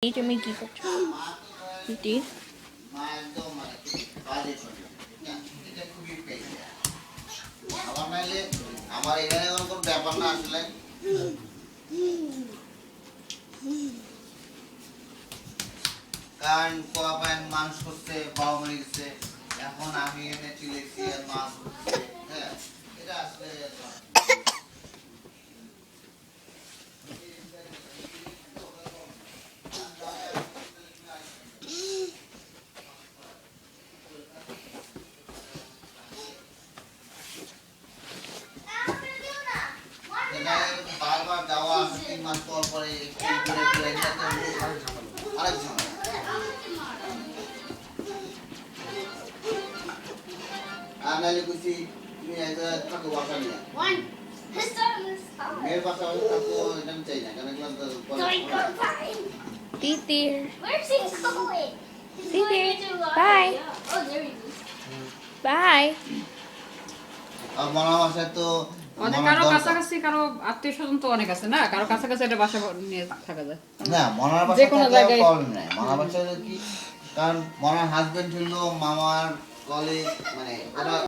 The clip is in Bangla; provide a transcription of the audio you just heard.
এই তুমি কি করছো দিদি? আমার এখানে কোনো ব্যাপার না আসলে কারণ পোলাপাইন মানুষ করতে বাবা মরে গেছে, এখন আমি এনে চিলেছি আর মাছ করছে। হ্যাঁ, এটা আসলে বারবার যাওয়া 3 মাস পর পরে আরেক ঝামেলা। আমি কইছি তুমি একটা থাকো বাসা নিয়ে মেয়ের বাসা থাকো, এটা আমি চাই না, কারণ তিতির Where's he going? He's See going there. into Bye. Oh, there he is. Bye. আর মনা বাসায় তো অনেক কারো কাছাকাছি কারো আত্মীয় স্বজন তো অনেক আছে না, কারো কাছাকাছি একটা বাসা নিয়ে থাকা যায়। না মনার বাসায় যেকোনো থাকলে জায়গায়- প্রবলেম নাই। মনার বাসায় কি, কারণ মনার হাজবেন্ড হলো মামার কলিগ, মানে ওরা